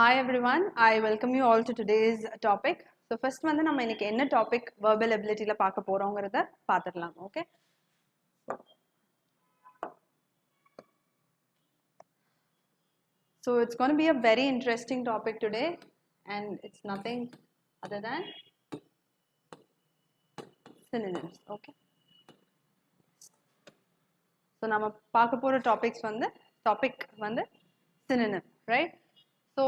Hi everyone, I welcome you all to today's topic. So first வந்து நம்ம இன்னைக்கு என்ன topic verbal abilityல பார்க்க போறோம்ங்கறத பாத்துடலாம். Okay. So it's going to be a very interesting topic today and it's nothing other than synonyms. Okay. So நம்ம பார்க்க போற topic வந்து synonym, right? So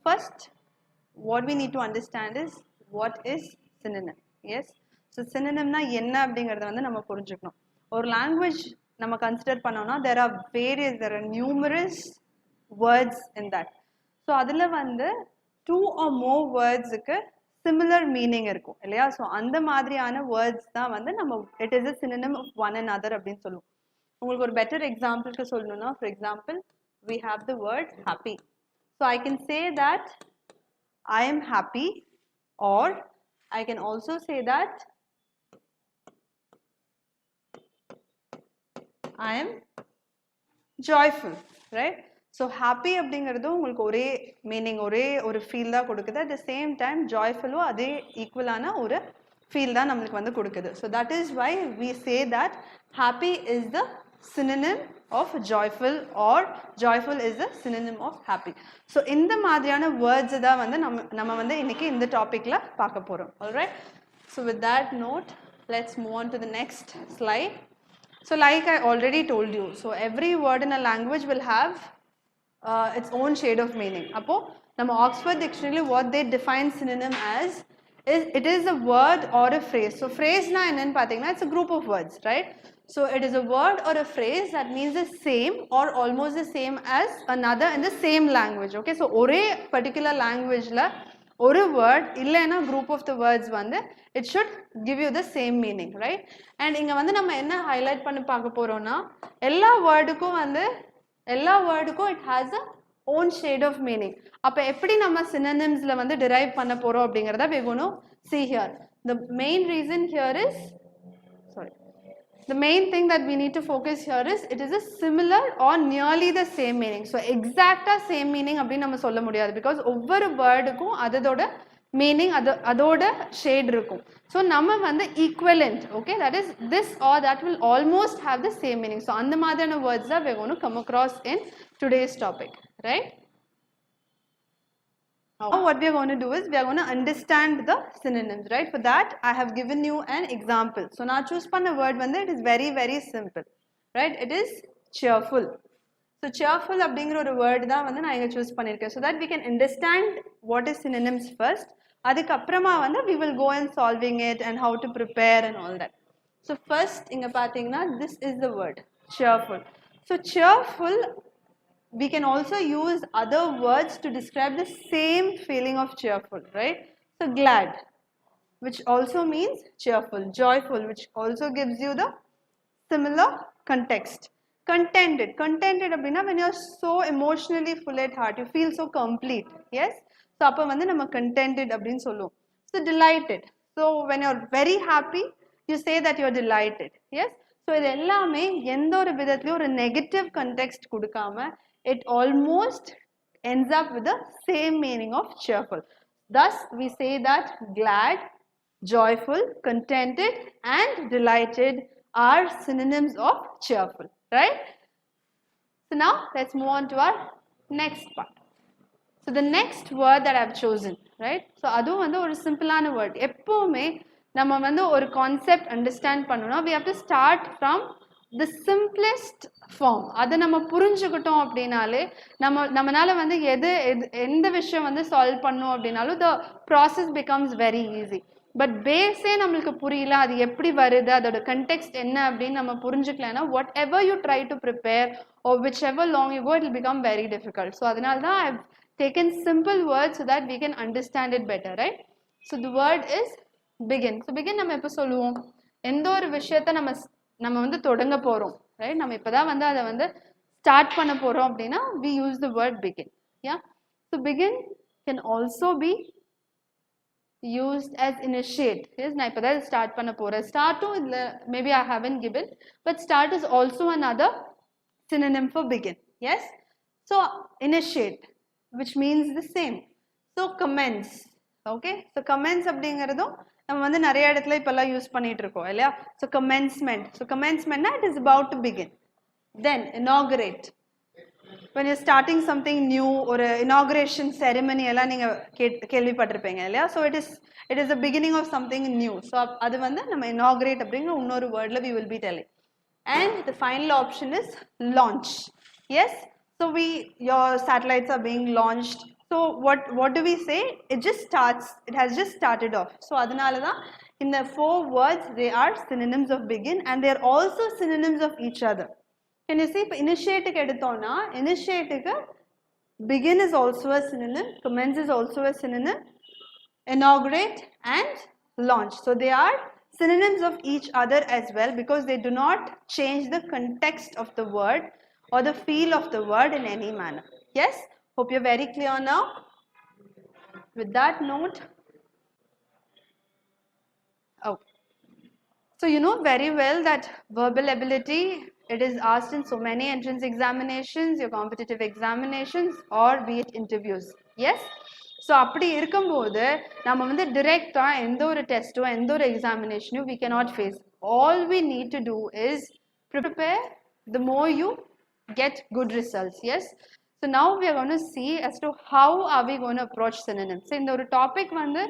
first what we need to understand is what is synonym. Yes. So synonym na enna அப்படிங்கறத வந்து நம்ம புரிஞ்சுக்கணும். ஒரு language நம்ம consider பண்ணோம்னா there are numerous words in that. So அதுல வந்து two or more words க்கு similar meaning இருக்கும் இல்லையா? So அந்த மாதிரியான words தான் வந்து நம்ம it is a synonym of one another அப்படின்னு சொல்லுவோம். உங்களுக்கு ஒரு better example க்கு சொல்லணும்னா for example we have the word happy. So I can say that I am happy, or I can also say that I am joyful, right? So happy அப்படிங்கிறது உங்களுக்கு ஒரே meaning ஒரே ஒரு feel தான் கொடுக்குது. At the same time joyful அதே equal ஆன ஒரு feel தான் நமக்கு வந்து கொடுக்குது. So that is why we say that happy is the synonym of joyful, or joyful is the synonym of happy. So இந்த மாதிரியான words தான் வந்து நம்ம வந்து இன்னைக்கு இந்த டாபிக்ல பார்க்க போறோம். Alright. So with that note, let's move on to the next slide. So like I already told you, so every word in a language will have its own shade of meaning. அப்போ நம்ம Oxford Dictionary what they define synonym as is it is a word or a phrase. So phrase na என்னன்னு பாத்தீங்கன்னா it's a group of words, right? So it is a word or a phrase that means the same or almost the same as another in the same language. Okay, so ஒரே particular language la ஒரு word இல்லைன்னா group of the words வந்து it should give you the same meaning, right? And இங்க வந்து நம்ம என்ன highlight பண்ணி பார்க்க போறோம்னா எல்லா வேர்டுக்கும் it has a own shade of meaning. அப்ப எப்படி நம்ம synonymsல வந்து derive பண்ண போறோம் அப்படிங்கறத we are going to see here. The main reason here is the main thing that we need to focus here is it is a similar or nearly the same meaning. So exact same meaning அப்படினு நம்ம சொல்ல முடியாது because ஒவ்வொரு வேர்டுக்கும் அதோட meaning அதோட shade இருக்கும். So நம்ம வந்து equivalent, okay, that is this or that will almost have the same meaning. So அந்த மாதிரியான words that we are going to come across in today's topic, right? Now what we are going to do is we are going to understand the synonyms, right? For that I have given you an example. So now choose பண்ண word வந்து it is very simple, right? It is cheerful. So cheerful அப்படிங்கிற ஒரு word தான் வந்து நான் இங்க choose பண்ணிருக்கேன் so that we can understand what is synonyms first. அதுக்கு அப்புறமா வந்து we will go and solving it and how to prepare and all that. So first இங்க பாத்தீங்கன்னா this is the word cheerful. So cheerful we can also use other words to describe the same feeling of cheerful, right? So glad, which also means cheerful, joyful, which also gives you the similar context. Contented அப்படின்னா when you are so emotionally full at heart, you feel so complete, yes? So அப்ப வந்து நம்ம contented அப்படின்னு சொல்லுவோம். So delighted, so when you are very happy you say that you are delighted, yes? So இது எல்லாமே எந்த ஒரு விதத்திலயும் ஒரு negative context கொடுக்காம it almost ends up with the same meaning of cheerful. Thus we say that glad, joyful, contented and delighted are synonyms of cheerful, right? So now let's move on to our next part. So the next word that I have chosen, right? So அதுவும் வந்து ஒரு சிம்பிளான word. எப்பவுமே நம்ம வந்து ஒரு concept understand பண்ணனும்னா we have to start from the simplest form. அதை நம்ம புரிஞ்சுக்கிட்டோம் அப்படினாலே நம்மனால வந்து எந்த விஷயம் வந்து solve பண்ணனும் அப்படினாலும் the process becomes very easy. But base நம்மளுக்கு புரியல அது எப்படி வருது அதோட context என்ன அப்படினு நம்ம புரிஞ்சுக்கலனா whatever you try to prepare or whichever long you go it will become very difficult. So அதனால தான் I have taken simple words so that we can understand it better, right? So the word is begin. So begin நம்ம எப்ப சொல்லுவோம் எந்த ஒரு விஷயத்தை நம்ம வந்து தொடங்க போறோம், right? நம்ம இப்பதான் வந்து அதை வந்து start பண்ண போறோம் அப்படினா we use the word begin, yeah? So begin can also be used as initiate. Yes, நான் இப்பதான் start பண்ண போறேன். Start to maybe I haven't given, but start is also another synonym for begin, yes? So initiate, which means the same. So commence. Okay, so commence அப்படிங்கிறதும் நம்ம வந்து நிறைய இடத்துல இப்பெல்லாம் யூஸ் பண்ணிட்டு இருக்கோம் இல்லையா? So commencement. So commencement it is about to begin. Then inaugurate. When you're starting something new or inauguration ceremony எல்லாம் நீங்க கேள்விப்பட்டிருப்பீங்க இல்லையா? So it is the beginning of something new. So அது வந்து நம்ம inaugurate அப்படிங்கிற இன்னொரு வேர்ட்ல we will be telling. And the final option is launch. Yes, so your satellites are being launched. So what do we say? It just starts, it has just started off. So adanala da in the four words they are synonyms of begin, and they are also synonyms of each other. Can you see initiate ku eduthona, initiate ku begin is also a synonym, commence is also a synonym, inaugurate and launch. So they are synonyms of each other as well, because they do not change the context of the word or the feel of the word in any manner. Yes, hope you're very clear now. With that note, okay, so you know very well that verbal ability, it is asked in so many entrance examinations, your competitive examinations, or be it interviews. Yes, so அப்படி இருக்கும்போது நம்ம வந்து directா எந்த ஒரு டெஸ்ட்டோ எந்த ஒரு எக்ஸாமினேஷனோ we cannot face. All we need to do is prepare. The more you get good results. Yes, so now we are going to see as to how are we going to approach synonyms. So இந்த ஒரு topic வந்து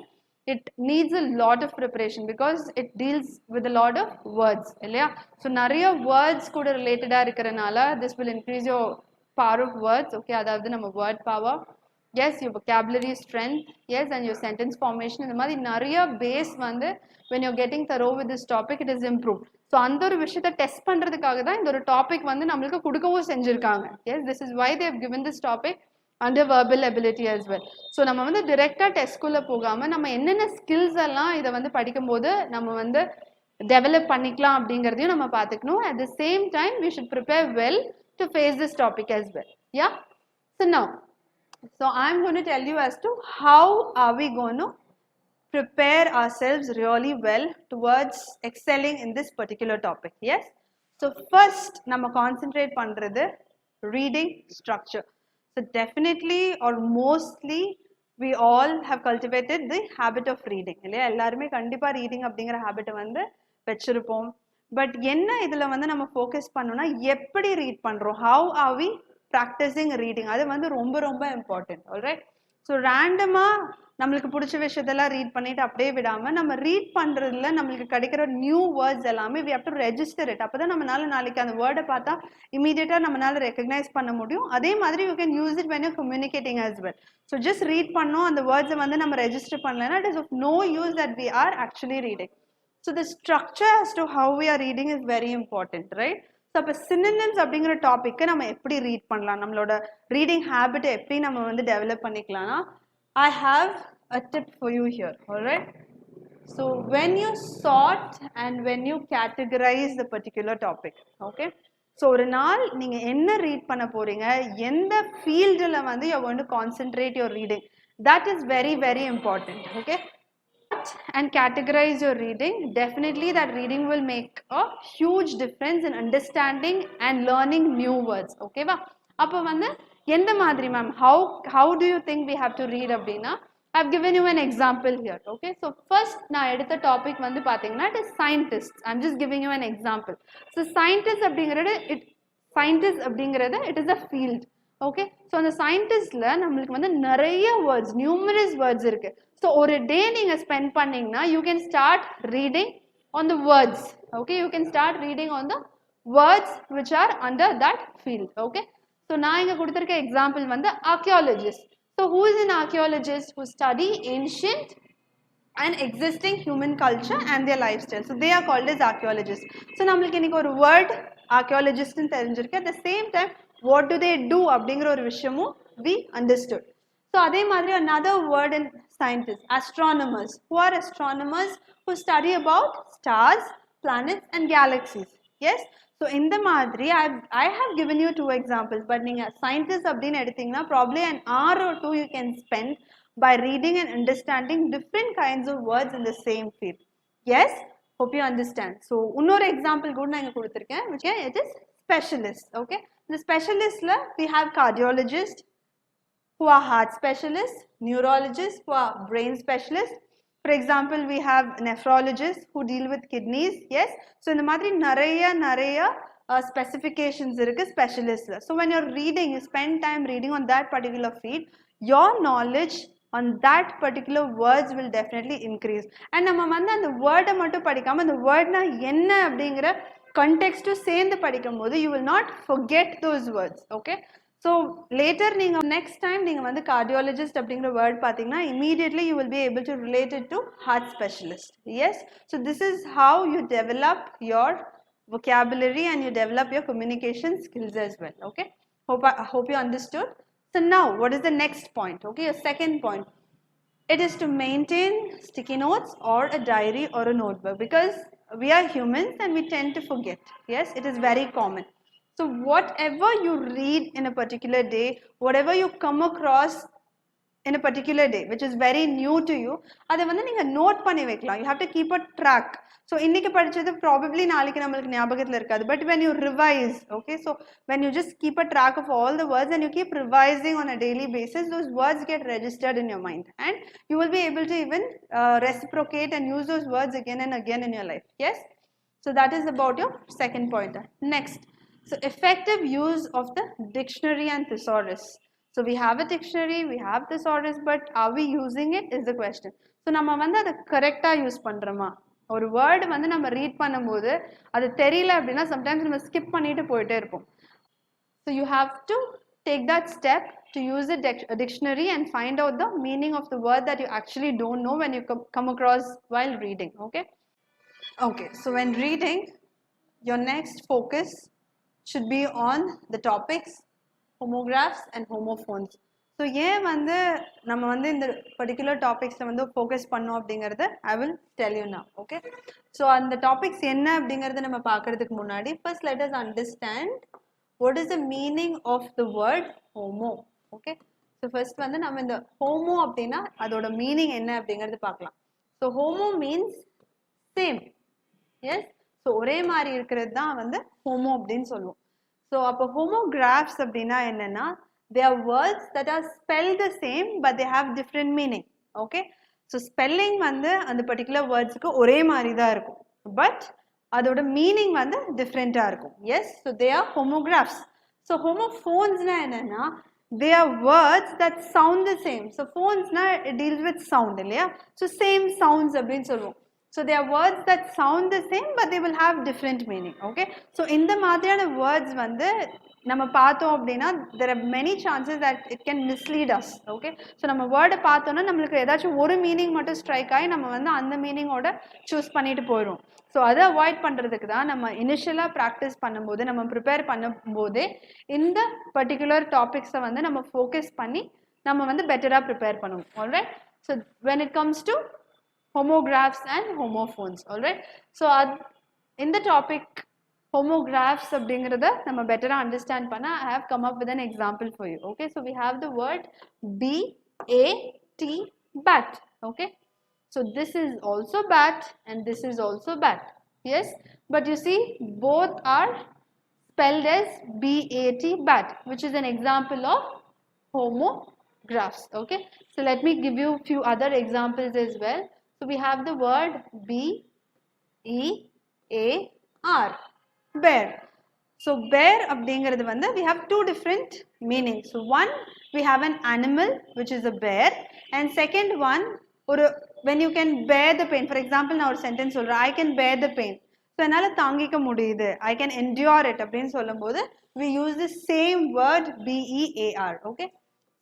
it needs a lot of preparation because it deals with a lot of words இல்லையா? So நிறைய words கூட related இருக்கிறனால this will increase your power of words. Okay, அதாவது நம்ம word power, yes, your vocabulary strength, yes, and your sentence formation. இந்த மாதிரி நிறைய base வந்து when you're getting thorough with this topic, it is improved. So அந்த ஒரு விஷயத்தை test பண்றதுக்காக தான் இந்த ஒரு டாபிக் வந்து நம்மளுக்கு கொடுக்கவும் செஞ்சிருக்காங்க. Yes, this is why they have given this topic under verbal ability as well. So நம்ம வந்து டைரக்டா டெஸ்ட் குள்ள போகாம நம்ம என்னென்ன ஸ்கில்ஸ் எல்லாம் இத வந்து படிக்கும்போது நம்ம வந்து டெவலப் பண்ணிக்கலாம் அப்படிங்கறதையும் நம்ம பாத்துக்கணும். At the same time we should prepare well to face this topic as well. Yeah, so now I'm going to tell you as to how are we going to prepare ourselves really well towards excelling in this particular topic. Yes, so first நம்ம concentrate பண்றது reading structure. So definitely or mostly we all have cultivated the habit of reading. இல்லையா? எல்லாருமே கண்டிப்பா reading அப்படிங்கிற habit வந்து வெச்சிருப்போம். But என்ன இதுல வந்து நம்ம focus பண்ணனும்னா எப்படி read பண்றோம், how are we practicing reading, அது வந்து ரொம்ப ரொம்ப important. Alright, so randomly நம்மளுக்கு பிடிச்ச விஷயத்தெல்லாம் ரீட் பண்ணிட்டு அப்படியே விடாம நம்ம ரீட் பண்றதுல நம்மளுக்கு கிடைக்கிற நியூ வேர்ட்ஸ் எல்லாமே we have to register it. அப்பதான் நம்மனால நாளைக்கு அந்த வேர்டை பார்த்தா இமீடியட்டா நம்மனால ரெகக்னைஸ் பண்ண முடியும். அதே மாதிரி you can use it when you're communicating as well. So just read பண்ணோம், அந்த வேர்ட்ஸை வந்து நம்ம ரெஜிஸ்டர் பண்ணலன்னா it is of no use that we are actually reading. So the structure as to how we are reading is very important, right? So அப்ப synonyms அப்படிங்கிற டாபிக்கை நம்ம எப்படி read பண்ணலாம், நம்மளோட ரீடிங் ஹேபிட்டை எப்படி நம்ம வந்து டெவலப் பண்ணிக்கலாம்னா I have a tip for you here. Alright, so when you sort and when you categorize the particular topic, okay, so ஒரு நாள் நீங்க என்ன ரீட் பண்ண போறீங்க, எந்த ஃபீல்ட்ல வந்து you are going to concentrate your reading, that is very very important. Okay, and categorize your reading, definitely that reading will make a huge difference in understanding and learning new words. Okay va, appo vandu endha madri ma'am, how do you think we have to read அப்படினா I have given you an example here. Okay, so first நான் எடுத்த topic வந்து பாத்தீங்கன்னா it is scientists. I am just giving you an example. So scientists அப்படிங்கிறது it is a field. Okay, so அந்த scientistல நம்மளுக்கு வந்து நிறைய words, numerous words இருக்கு. So ஒரு டே நீங்க ஸ்பெண்ட் பண்ணீங்கன்னா you can start reading on the words. Okay, you can start reading on the words which are under that field. Okay, so நான் இங்க கொடுத்திருக்க எக்ஸாம்பிள் வந்து archaeologist. So who is an archaeologist? Who study ancient and existing human culture and their lifestyle. So they are called as archaeologists. So நம்மளுக்கு இன்னைக்கு ஒரு word archaeologist ன்னு தெரிஞ்சிருக்கு. At the same time what do they do அப்படிங்கிற ஒரு விஷயமும் we understood. So அதே மாதிரி another word in scientists, astronomers. Who are astronomers? Who study about stars, planets and galaxies. Yes, so in the madri I have given you two examples, but neenga scientists அப்படினு எடுத்தீங்கன்னா probably an hour or two you can spend by reading and understanding different kinds of words in the same field. Yes, hope you understand. So இன்னொரு example கூட நான் இங்க கொடுத்திருக்கேன், which it is specialist. Okay, the specialist la we have cardiologist, who are heart specialists, neurologists who are brain specialists. For example, we have nephrologists who deal with kidneys. Yes, so in the madri naraya specifications irukku specialists. So when you're reading, you spend time reading on that particular field, your knowledge on that particular words will definitely increase. And நம்ம வந்து அந்த வேர்டை மட்டும் படிக்காம அந்த வேர்ட்னா என்ன அப்படிங்கிற context சேர்ந்து படிக்கும்போது you will not forget those words. Okay, so later நீங்க next time நீங்க வந்து cardiologist அப்படிங்கிற word பார்த்தீங்கன்னா immediately you will be able to relate it to heart specialist. Yes, so this is how you develop your vocabulary and you develop your communication skills as well. Okay, hope you understood. So now what is the next point? Okay, your second point, it is to maintain sticky notes or a diary or a notebook, because we are humans and we tend to forget. Yes, it is very common. So whatever you read in a particular day, whatever you come across in a particular day which is very new to you, அதை வந்து நீங்க note பண்ணி வைக்கலாம். You have to keep a track. So இன்னைக்கு படிச்சது probably நாளைக்கு நமக்கு ஞாபகத்துல இருக்காது, but when you revise, okay, so when you just keep a track of all the words and you keep revising on a daily basis, those words get registered in your mind and you will be able to even reciprocate and use those words again and again in your life. Yes, so that is about your second pointer. Next, so effective use of the dictionary and thesaurus. So we have a dictionary, we have thesaurus, but are we using it is the question. So நம்ம வந்து அதை கரெக்டா use பண்றோமா? ஒரு word வந்து நம்ம read பண்ணும்போது அது தெரியல அப்படின்னா சம்டைம்ஸ் நம்ம ஸ்கிப் பண்ணிட்டு போயிட்டே இருப்போம். So you have to take that step to use a dictionary and find out the meaning of the word that you actually don't know when you come across while reading. Okay, okay, so when reading, your next focus should be on the topics homographs and homophones. So ஏன் வந்து நம்ம வந்து இந்த particular topics வந்து focus பண்ணோம் அப்படிங்கறத I will tell you now. Okay, so அந்த topics என்ன அப்படிங்கறத நம்ம பார்க்கிறதுக்கு முன்னாடி first let us understand what is the meaning of the word homo. Okay, so first வந்து நம்ம இந்த homo அப்படினா அதோட meaning என்ன அப்படிங்கறது பார்க்கலாம். So homo means same. Yes, so ஒரே மாதிரி இருக்கிறது தான் வந்து homo அப்படினு சொல்லுவோம். So அப்போ homographs அப்படினா என்னன்னா, they are words that are spelled the same but they have different meaning. Okay, so spelling வந்து அந்த particular wordsக்கு ஒரே மாதிரி தான் இருக்கும், but அதோட meaning வந்து different-ஆ இருக்கும். Yes, so they are homographs. So homophones na என்னன்னா, they are words that sound the same. So phones na it deals with sound இல்லையா, so same sounds அப்படின்னு சொல்லுவோம். So they are words that sound the same but they will have different meaning. Okay, so இந்த மாதிரியான words வந்து நம்ம பார்த்தோம் அப்படின்னா there are many chances that it can mislead us. Okay, so நம்ம word பார்த்தோம்னா நம்மளுக்கு ஏதாச்சும் ஒரு மீனிங் மட்டும் ஸ்ட்ரைக் ஆகி நம்ம வந்து அந்த மீனிங்கோட சூஸ் பண்ணிட்டு போயிடும். ஸோ அதை அவாய்ட் பண்ணுறதுக்கு தான் நம்ம இனிஷியலாக ப்ராக்டிஸ் பண்ணும்போது நம்ம ப்ரிப்பேர் பண்ணும்போதே இந்த பர்டிகுலர் டாபிக்ஸை வந்து நம்ம ஃபோக்கஸ் பண்ணி நம்ம வந்து பெட்டராக ப்ரிப்பேர் பண்ணுவோம். Alright, so when it comes to homographs and homophones, alright, so in the topic homographs அப்படிங்கறத நம்ம better understand பண்ண I have come up with an example for you. Okay, so we have the word bat, bat. Okay, so this is also bat and this is also bat. Yes, but you see both are spelled as bat, bat, which is an example of homographs. Okay, so let me give you a few other examples as well. So we have the word bear, bear. So bear அப்படிங்கிறது வந்து we have two different meanings. So one, we have an animal which is a bear, and second one, ஒரு when you can bear the pain. For example, நான் ஒரு sentence சொல்றேன், I can bear the pain. So என்னால தாங்கிக்க முடியுது, I can endure it அப்படின்னு சொல்லும்போது we use the same word bear. Okay,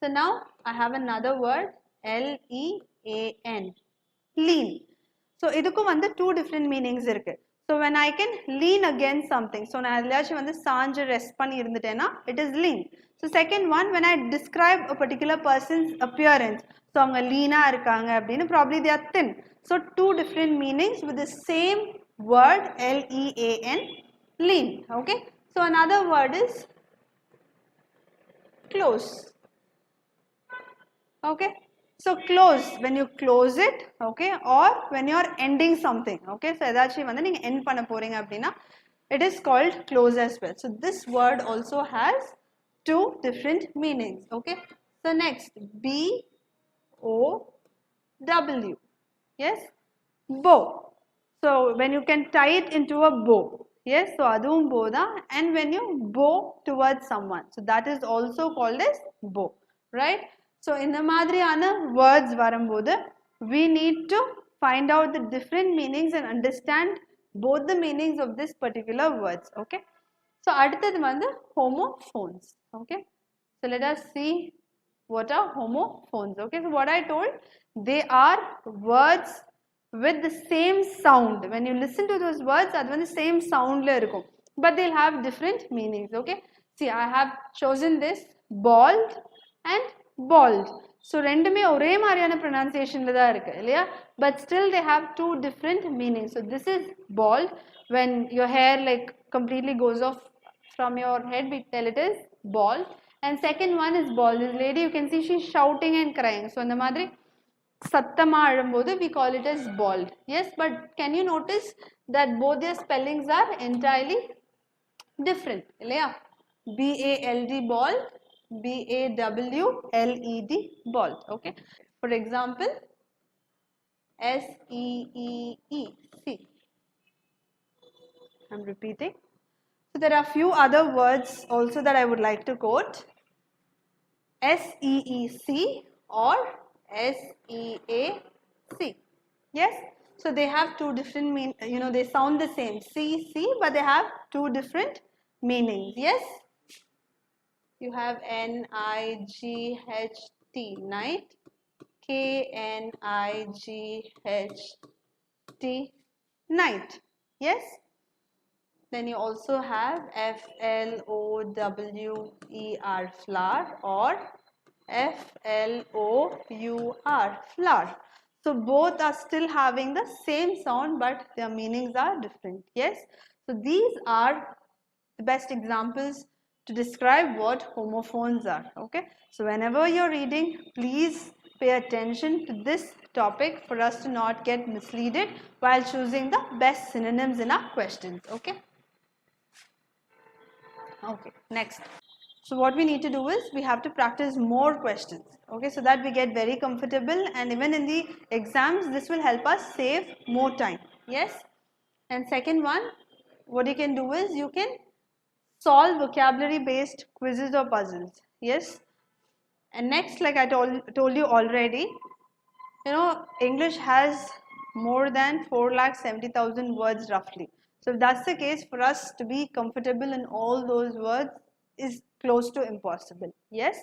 so now I have another word lean, lean. So இதுக்கும் வந்து two different meanings இருக்கு. So when I can lean against something, so நான் எதையாச்சும் வந்து சாஞ்சு rest பண்ணி இருந்துட்டேன்னா it is lean. So second one, when I describe a particular person's appearance, so அவங்க lean-ஆ இருக்காங்க அப்படின்னு probably they are thin. So two different meanings with the same word lean, lean. Okay, so another word is close. Okay, so close, when you close it, okay, or when you are ending something. Okay, so edachi vanda neenga end panna poringa appadina it is called close as well. So this word also has two different meanings. Okay, So next, B-O-W. Yes, bow. So when you can tie it into a bow. Yes, so adum bow da, and when you bow towards someone, so that is also called as bow, right? So in the madriyana words varumbodhu, we need to find out the different meanings and understand both the meanings of this particular words. Okay, so aduthathu vandu homophones. Okay, so let us see what are homophones. Okay, so what I told, they are words with the same sound. When you listen to those words, that's the same sound la irukum, but they'll have different meanings. Okay, see, I have chosen this bald and bald. So rendume ore mariyana pronunciation la da irukku illaya, but still they have two different meanings. So this is bald, when your hair like completely goes off from your head, we tell it is bald. And second one is bald. This lady, you can see she's shouting and crying. So in the madri sattama alumbodhu, we call it as bald. Yes, but can you notice that both their spellings are entirely different? B-A-L-D bald, B-A-W-L-E-D bald. Okay. For example, S-E-E-E-C. I'm repeating. So there are few other words also that I would like to quote. S-E-E-C or S-E-A-C. Yes, so they have two different they sound the same, C, but they have two different meanings. Yes, you have N-I-G-H-T, night, K-N-I-G-H-T, night. Yes, then you also have F-L-O-W-E-R, flower, or F-L-O-U-R, flower. So both are still having the same sound, but their meanings are different. Yes, so these are the best examples to describe what homophones are. Okay, so whenever you're reading, please pay attention to this topic for us to not get misleaded while choosing the best synonyms in our questions. Okay. Okay, next. So what we need to do is we have to practice more questions. Okay, so that we get very comfortable, and even in the exams, this will help us save more time. Yes. And second one, what you can do is you can solve vocabulary based quizzes or puzzles. Yes. And next, like I told you already, English has more than 4,70,000 words roughly. So if that's the case, for us to be comfortable in all those words is close to impossible. Yes.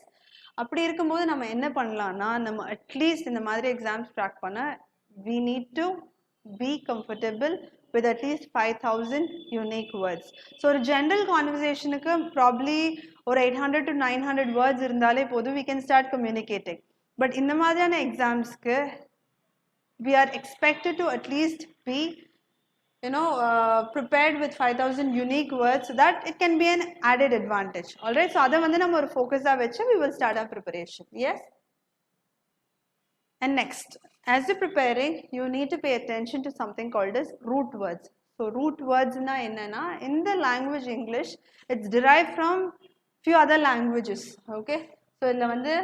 அப்படி இருக்கும்போது நம்ம என்ன பண்ணலாம்னா, நம்ம at least இந்த மாதிரி exams crack பண்ண we need to be comfortable with at least 5,000 unique words. So ஒரு general conversationக்கு probably ஒரு 800 to 900 words இருந்தாலே போதும், we can start communicating. But இந்த மாதிரியான எக்ஸாம்ஸ்க்கு we are expected to at least be prepared with 5,000 unique words, so that it can be an added advantage. Alright, so adha vandu nama oru focus ah vechu we will start our preparation. Yes. And next, as you're preparing, you need to pay attention to something called as root words. So root words na enna na, in the language English, it's derived from few other languages. Okay, so illa vandu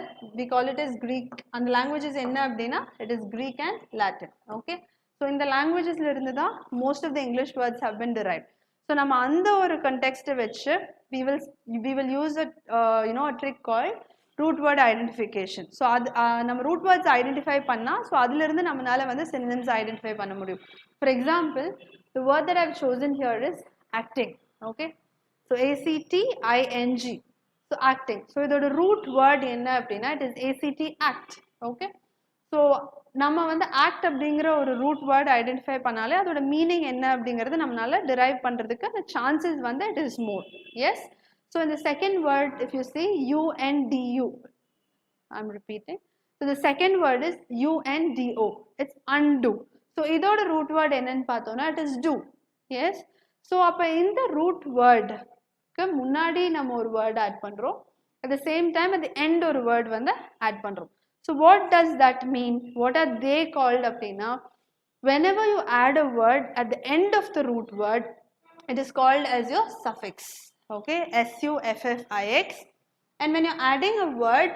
we call it as Greek, and the languages enna appadina, it is Greek and Latin. Okay, so in the languages la irundhu da most of the English words have been derived. So nama andha oru context vechu we will use a a trick called root word identification. So நம்ம root words identify பண்ணா, so அதில இருந்து நம்மனால வந்து synonyms identify பண்ண முடியும். For example, the word that I have chosen here is acting. Okay, so A-C-T-I-N-G, so acting. So இதோட root word என்ன அப்படின்னா, it is ACT, act. Okay, so நம்ம வந்து act அப்படிங்கிற ஒரு root word identify பண்ணாலே அதோட meaning என்ன அப்படிங்கிறது நம்மனால derive பண்றதுக்கு the chances வந்து it is more. Yes. So in the second word, if you see U-N-D-U, I'm repeating. So the second word is U-N-D-O. It's undo. So idoda root word enna pathona, it is do. Yes. So appa in the root word ku munnadi nam or word add pandrom. At the same time at the end or word vanda add pandrom. So what does that mean? What are they called appadina? Whenever you add a word at the end of the root word, it is called as your suffix. Okay, S-U-F-F-I-X. And when you're adding a word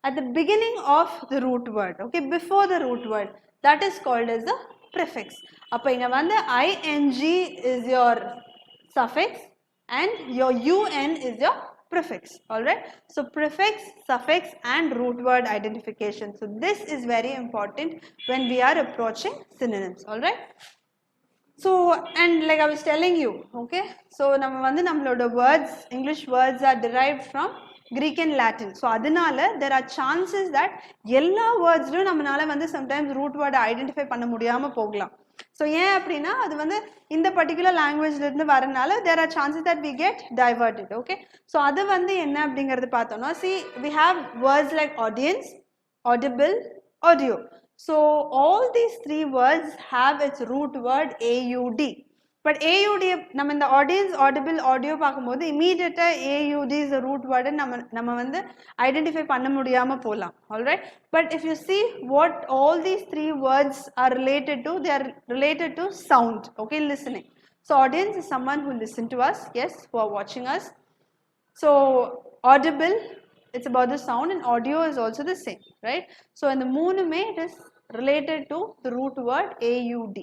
at the beginning of the root word, okay, before the root word, that is called as the prefix. அப்போ இங்க வந்து ing is your suffix and your un is your prefix, alright. So prefix, suffix and root word identification. So this is very important when we are approaching synonyms, alright. So and like I was telling you, okay, so நம்ம வந்து நம்மளோட words, English words are derived from Greek and Latin. So அதனால there are chances that எல்லா wordsலயும் நம்மளால வந்து sometimes root word identify பண்ண முடியாம போகலாம். So ஏன் அப்படின்னா அது வந்து இந்த particular languageல இருந்து வரனால there are chances that we get diverted, okay. So அது வந்து என்ன அப்படிங்கிறது பார்த்தோம்னா, see we have words like audience, audible, audio. So all these three words have its root word AUD. But AUD, நம்ம இந்த audience, audible, audio பார்க்கும்போது immediate AUD is the root word நம்ம வந்து identify பண்ண முடியாம போலாம், alright. But if you see what all these three words are related to, they are related to sound, okay, listening. So audience is someone who listen to us, yes, who are watching us. So audible, it's about the sound, and audio is also the same, right. So in the moonume it is related to the root word AUD,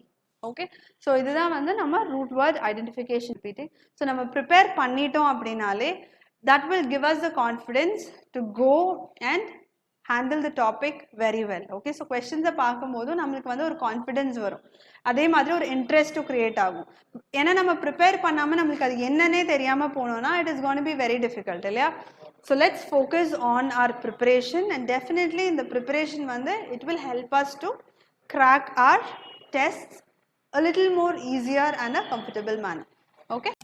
okay. So இதுதான் வந்து நம்ம root word identification repeating. So நம்ம prepare பண்ணிட்டோம் அப்படினாலே that will give us the confidence to go and handle the topic very well, okay. So questions பார்க்கும்போது நமக்கு வந்து ஒரு confidence வரும், அதே மாதிரி ஒரு interest to create ஆகும். ஏன்னா நம்ம prepare பண்ணாம நமக்கு அது என்னன்னே தெரியாம போனோம்னா it is going to be very difficult, இல்லையா. So let's focus on our preparation, and definitely in the preparation வந்து it will help us to crack our tests a little more easier and a comfortable manner, okay.